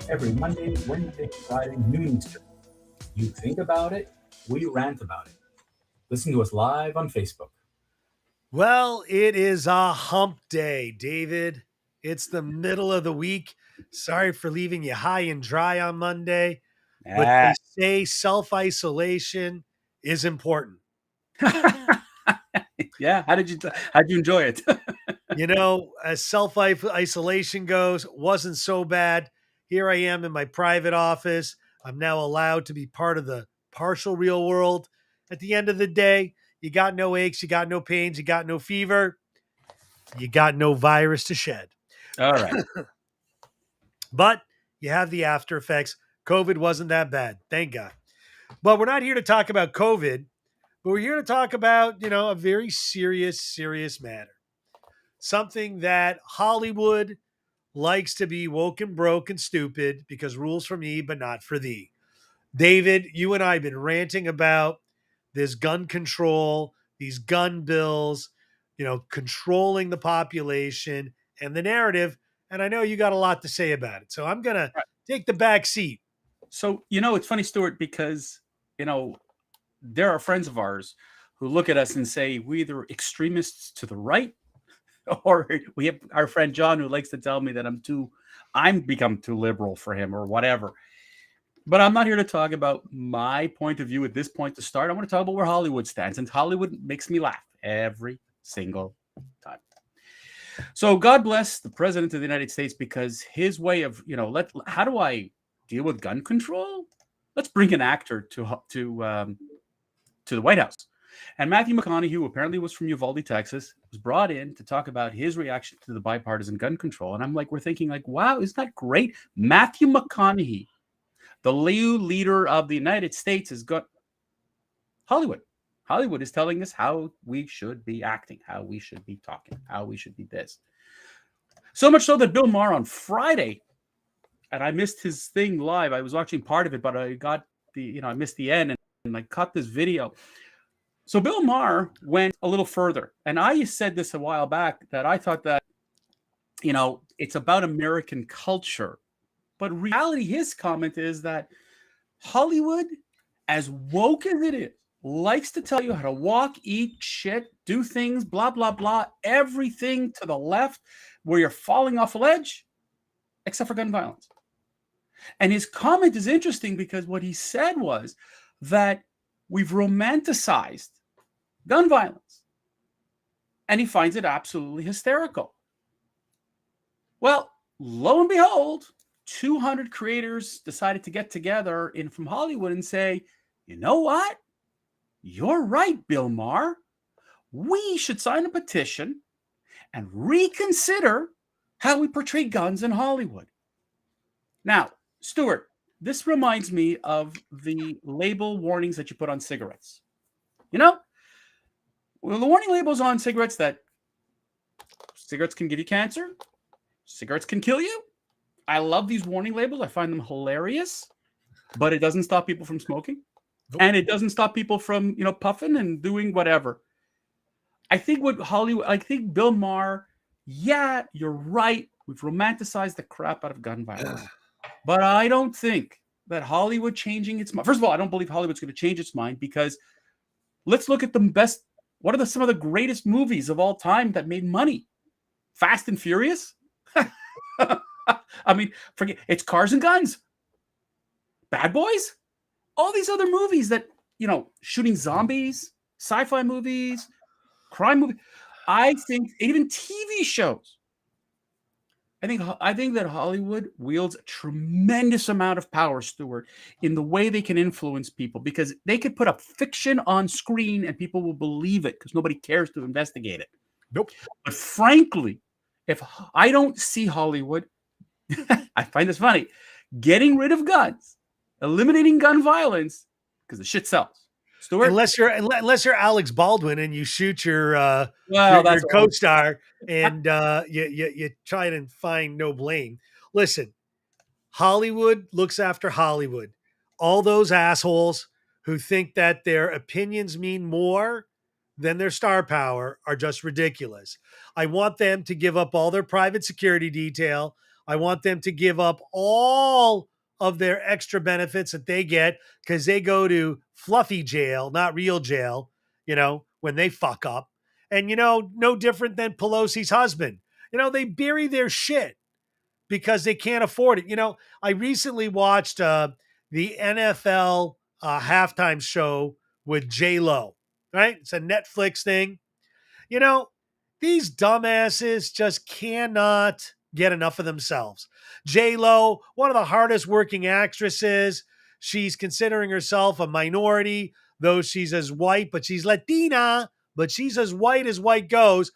Every Monday, Wednesday, Friday, noon Eastern. You think about it, we rant about it. Listen to us live on Facebook. Well, it is a hump day, David. It's the middle of the week. Sorry for leaving you high and dry on Monday, but Ah. they say self isolation is important. Yeah. How'd you enjoy it? As self isolation goes, wasn't so bad. Here I am in my private office. I'm now allowed to be part of the partial real world. At the end of the day, you got no aches, you got no pains, you got no fever, you got no virus to shed. All right. But you have the after effects. COVID wasn't that bad. Thank God. But we're not here to talk about COVID, but we're here to talk about, a very serious matter. Something that Hollywood likes to be woke and broke and stupid because rules for me, but not for thee. David, you and I have been ranting about this gun control, these gun bills, controlling the population and the narrative. And I know you got a lot to say about it. So I'm going to Right. take the back seat. So, it's funny, Stuart, because, there are friends of ours who look at us and say we either extremists to the right, or we have our friend John who likes to tell me that I'm become too liberal for him or whatever. But I'm not here to talk about my point of view at this point to start. I want to talk about where Hollywood stands, and Hollywood makes me laugh every single time. So God bless the president of the United States, because his way of, how do I deal with gun control? Let's bring an actor to the White House. And Mathew McConaughey, who apparently was from Uvalde, Texas, was brought in to talk about his reaction to the bipartisan gun control. And we're thinking wow, isn't that great? Mathew McConaughey, the new leader of the United States, has got Hollywood. Hollywood is telling us how we should be acting, how we should be talking, how we should be this. So much so that Bill Maher on Friday, and I missed his thing live. I was watching part of it, but I got I missed the end, and I caught this video. So Bill Maher went a little further. And I said this a while back, that I thought that, it's about American culture. But reality, his comment is that Hollywood, as woke as it is, likes to tell you how to walk, eat, shit, do things, blah, blah, blah, everything to the left where you're falling off a ledge, except for gun violence. And his comment is interesting because what he said was that we've romanticized gun violence, and he finds it absolutely hysterical. Well, lo and behold, 200 creators decided to get together from Hollywood and say, you know what? You're right, Bill Maher. We should sign a petition and reconsider how we portray guns in Hollywood. Now, Stuart, this reminds me of the label warnings that you put on cigarettes. Well, the warning labels on cigarettes that cigarettes can give you cancer, cigarettes can kill you. I love these warning labels. I find them hilarious, but it doesn't stop people from smoking. Nope. And it doesn't stop people from, puffing and doing whatever. I think Bill Maher, yeah, you're right. We've romanticized the crap out of gun violence. But I don't think that Hollywood changing its mind. First of all, I don't believe Hollywood's going to change its mind, because let's look at the best. What are some of the greatest movies of all time that made money? Fast and Furious? I mean, forget it's Cars and Guns. Bad Boys? All these other movies that, shooting zombies, sci-fi movies, crime movies. I think even TV shows. I think that Hollywood wields a tremendous amount of power, Stuart, in the way they can influence people, because they could put up fiction on screen and people will believe it because nobody cares to investigate it. Nope. But frankly, if I don't see Hollywood, I find this funny, getting rid of guns, eliminating gun violence, because the shit sells. Stuart? Unless you're Alex Baldwin and you shoot your co-star and you try to find no blame. Listen, Hollywood looks after Hollywood. All those assholes who think that their opinions mean more than their star power are just ridiculous. I want them to give up all their private security detail. I want them to give up all of their extra benefits that they get because they go to fluffy jail, not real jail, when they fuck up. And, no different than Pelosi's husband. They bury their shit because they can't afford it. I recently watched the NFL halftime show with J-Lo, right? It's a Netflix thing. These dumbasses just cannot get enough of themselves. J-Lo, one of the hardest working actresses. She's considering herself a minority, though she's as white, but she's Latina, but she's as white goes.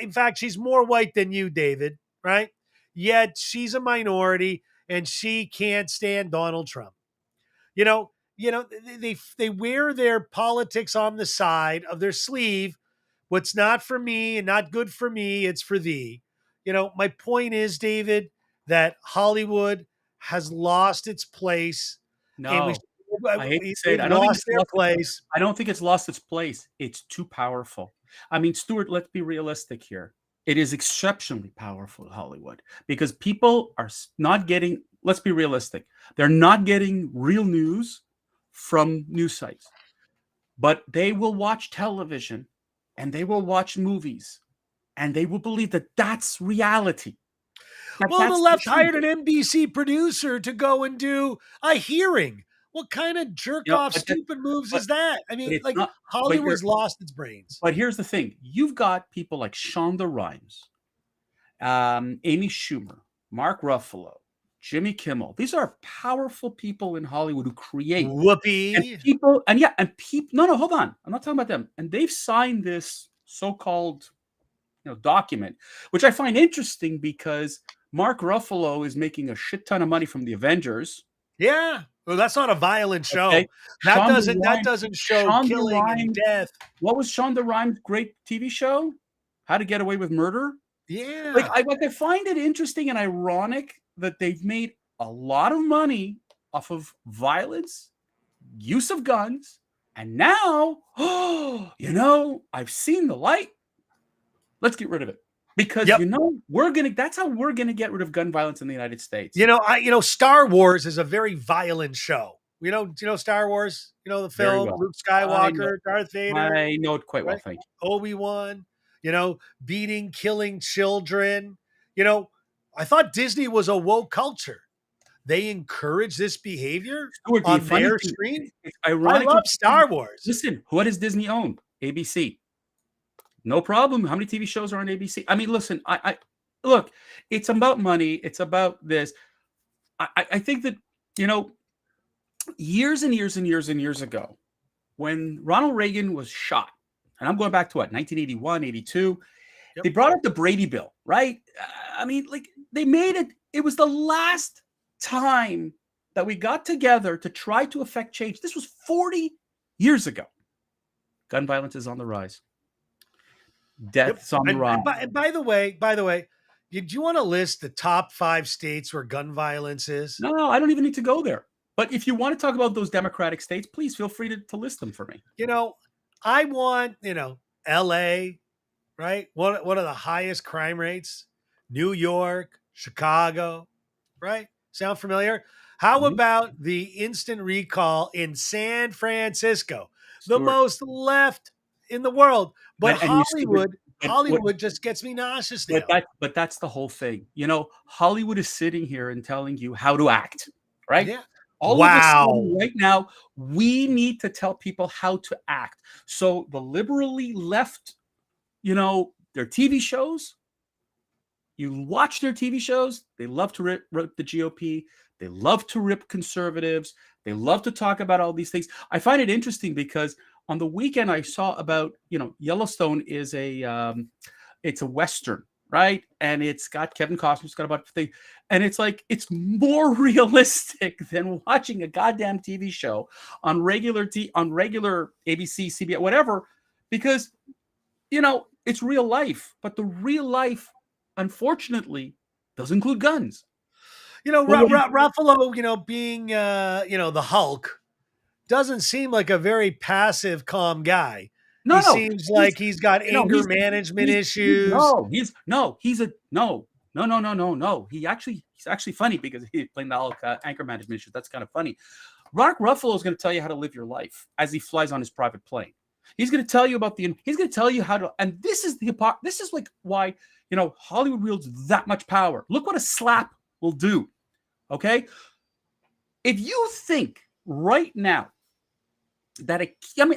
In fact, she's more white than you, David, right? Yet she's a minority and she can't stand Donald Trump. They wear their politics on the side of their sleeve. What's not for me and not good for me, it's for thee. My point is, David, that Hollywood has lost its place. No, I hate to say it. I don't think it's lost its place. It's too powerful. I mean, Stuart, let's be realistic here. It is exceptionally powerful, Hollywood, because people are not getting, let's be realistic. They're not getting real news from news sites, but they will watch television and they will watch movies and they will believe that that's reality. Well, the left hired an NBC producer to go and do a hearing. What kind of jerk-off, stupid moves is that? I mean, Hollywood's lost its brains. But here's the thing. You've got people like Shonda Rhimes, Amy Schumer, Mark Ruffalo, Jimmy Kimmel. These are powerful people in Hollywood who create. Whoopee. No, hold on. I'm not talking about them. And they've signed this so-called document, which I find interesting because Mark Ruffalo is making a shit ton of money from the Avengers. Yeah. Well, that's not a violent show. Okay. That doesn't show Shonda killing Rhimes, and death. What was Shonda Rhimes' great TV show? How to Get Away with Murder? Yeah. I find it interesting and ironic that they've made a lot of money off of violence, use of guns, and now, I've seen the light. Let's get rid of it. Because that's how we're gonna get rid of gun violence in the United States. Star Wars is a very violent show. Do you know Star Wars? The film, well. Luke Skywalker, Darth Vader. I know it quite well, thank you. Obi-Wan, beating, killing children. I thought Disney was a woke culture. They encourage this behavior on their screen. I love Star Wars. Listen, what does Disney own? ABC. No problem. How many TV shows are on ABC? I mean, listen, I look, it's about money. It's about this. I think that, years and years and years and years ago, when Ronald Reagan was shot, and I'm going back to 1981, 82, they brought up the Brady Bill, right? I mean, they made it. It was the last time that we got together to try to affect change. This was 40 years ago. Gun violence is on the rise. Deaths on the rise. By the way, did you want to list the top 5 states where gun violence is? No, I don't even need to go there. But if you want to talk about those Democratic states, please feel free to list them for me. I want, LA, right? One of the highest crime rates. New York, Chicago, right? Sound familiar? How about the instant recall in San Francisco? The most left in the world. But Hollywood just gets me nauseous now. But that's the whole thing. Hollywood is sitting here and telling you how to act, right? Yeah. All of a sudden, right now, we need to tell people how to act. So the liberally left, their TV shows, you watch their TV shows, they love to rip the GOP. They love to rip conservatives. They love to talk about all these things. I find it interesting because on the weekend I saw about, Yellowstone is it's a Western, right? And it's got Kevin Costner, it's got a bunch of things. And it's it's more realistic than watching a goddamn TV show on regular ABC, CBS, whatever, because, it's real life. But the real life, unfortunately, does include guns. Ruffalo, being, the Hulk, doesn't seem like a very passive, calm guy. He seems like he's got anger management issues. He's No. He's actually funny because he's playing the Hulk anchor management issue. That's kind of funny. Mark Ruffalo is going to tell you how to live your life as he flies on his private plane. He's going to tell you about he's going to tell you how to, and this is like why, Hollywood wields that much power. Look what a slap will do. Okay. If you think right now that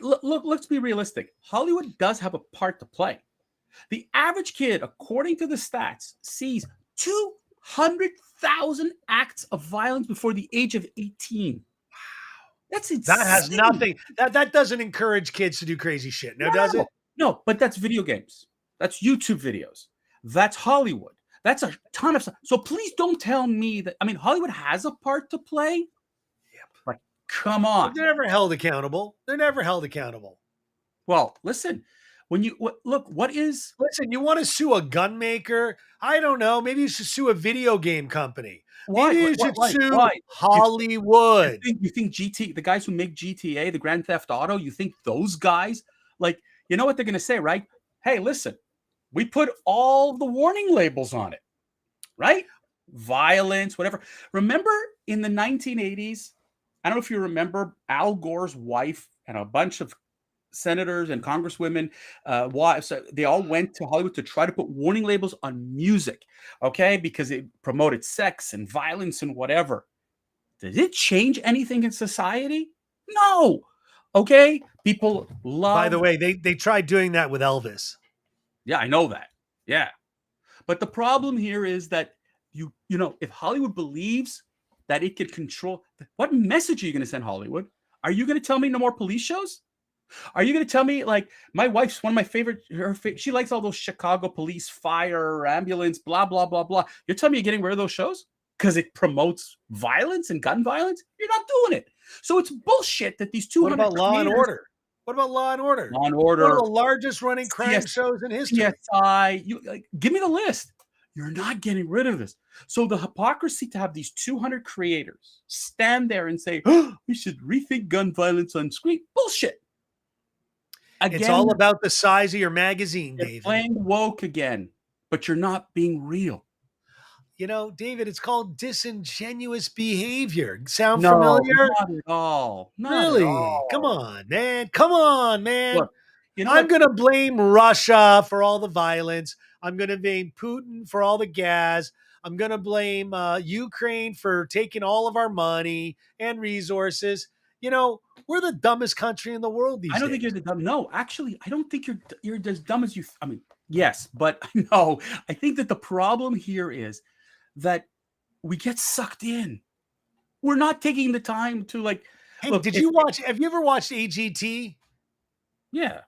look, let's be realistic. Hollywood does have a part to play. The average kid, according to the stats, sees 200,000 acts of violence before the age of 18. Wow. That's insane. That has nothing. That doesn't encourage kids to do crazy shit. No, does it? No, but that's video games. That's YouTube videos. That's Hollywood. That's a ton of stuff. So please don't tell me that. I mean, Hollywood has a part to play. Yep. But come on. They're never held accountable. Well, listen. When you look, listen, you want to sue a gun maker? I don't know. Maybe you should sue a video game company. Why? Maybe you should sue Hollywood. You think the guys who make GTA, the Grand Theft Auto, you think those guys, like, you know what they're going to say, right? Hey, listen, we put all the warning labels on it, right? Violence, whatever. Remember in the 1980s, I don't know if you remember Al Gore's wife and a bunch of senators and congresswomen, wives, they all went to Hollywood to try to put warning labels on music, okay? Because it promoted sex and violence and whatever. Did it change anything in society? No. Okay? People love... By the way, they tried doing that with Elvis. Yeah, I know that. Yeah. But the problem here is that, if Hollywood believes that it could control... What message are you going to send Hollywood? Are you going to tell me no more police shows? Are you going to tell me, like, my wife's one of my favorite, she likes all those Chicago police, fire, ambulance, blah, blah, blah, blah. You're telling me you're getting rid of those shows because it promotes violence and gun violence? You're not doing it. So it's bullshit that these 200 What about Law and Order? What about Law and Order? Law and Order. One of the largest running crime shows in history. CSI. Give me the list. You're not getting rid of this. So the hypocrisy to have these 200 creators stand there and say, we should rethink gun violence on screen. Bullshit. Again, it's all about the size of your magazine, David. Playing woke again, but you're not being real. David, it's called disingenuous behavior. Sound familiar? Not at all. Really? Come on, man. Look, I'm going to blame Russia for all the violence. I'm going to blame Putin for all the gas. I'm going to blame Ukraine for taking all of our money and resources. We're the dumbest country in the world these days. I don't think you're the dumb. No, actually, I don't think you're as dumb as you. I mean, yes, but no. I think that the problem here is that we get sucked in. We're not taking the time to Hey, look, have you ever watched AGT? Yeah.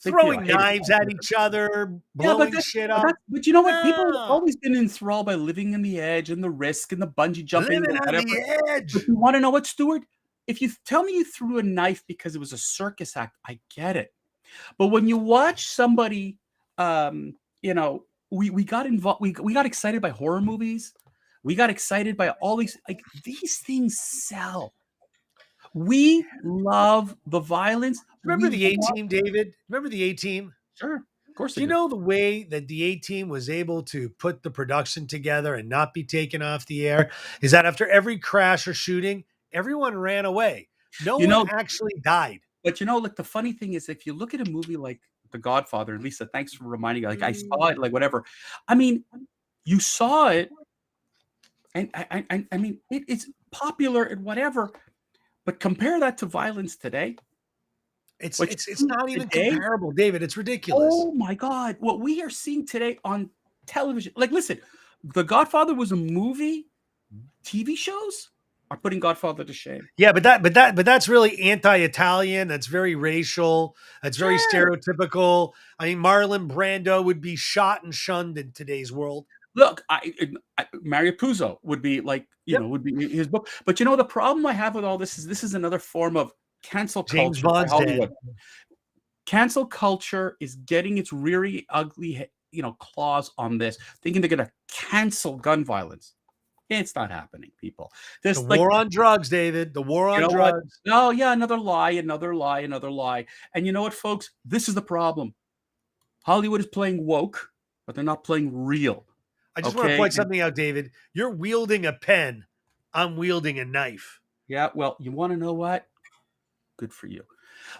Throwing knives at each other, blowing shit up. But you know what? People have always been enthralled by living in the edge and the risk and the bungee jumping. Living on the edge. But you want to know what, Stuart? If you tell me you threw a knife because it was a circus act, I get it. But when you watch somebody, we got involved. We got excited by horror movies. We got excited by all these. These things sell. We love the violence. Remember the A-Team, David? Remember the A-Team? Sure. Of course. Do you know the way that the A-Team was able to put the production together and not be taken off the air is that after every crash or shooting, everyone ran away. No one actually died. But the funny thing is, if you look at a movie like The Godfather, and Lisa, thanks for reminding me. I saw it, whatever. I mean, you saw it, and I mean, it's popular and whatever. But compare that to violence today. It's not even comparable, David. It's ridiculous. Oh my God. What we are seeing today on television, listen, The Godfather was a movie. TV shows are putting Godfather to shame. Yeah, but that's really anti-Italian. That's very racial. That's very stereotypical. I mean, Marlon Brando would be shot and shunned in today's world. Look, Mario Puzo would be would be his book. But the problem I have with all this is another form of cancel James culture. Bond's Hollywood. dead. Cancel culture is getting its reary, ugly, claws on this, thinking they're going to cancel gun violence. It's not happening, people. The war on drugs, David. The war on drugs. Oh, yeah, another lie, another lie, another lie. And you know what, folks? This is the problem. Hollywood is playing woke, but they're not playing real. I just want to point something out, David. You're wielding a pen. I'm wielding a knife. Yeah, well, you want to know what? Good for you.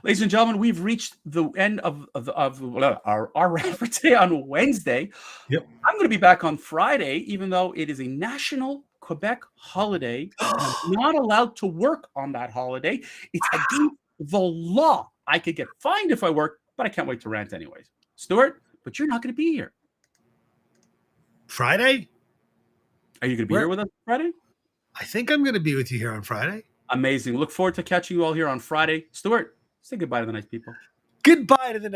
Ladies and gentlemen, we've reached the end of our rant for today on Wednesday. Yep. I'm going to be back on Friday, even though it is a national Quebec holiday. I'm not allowed to work on that holiday. It's against the law. I could get fined if I work, but I can't wait to rant anyways. Stuart, but you're not going to be here. Friday? Are you going to be here with us Friday? I think I'm going to be with you here on Friday. Amazing. Look forward to catching you all here on Friday. Stuart, say goodbye to the nice people. Goodbye to the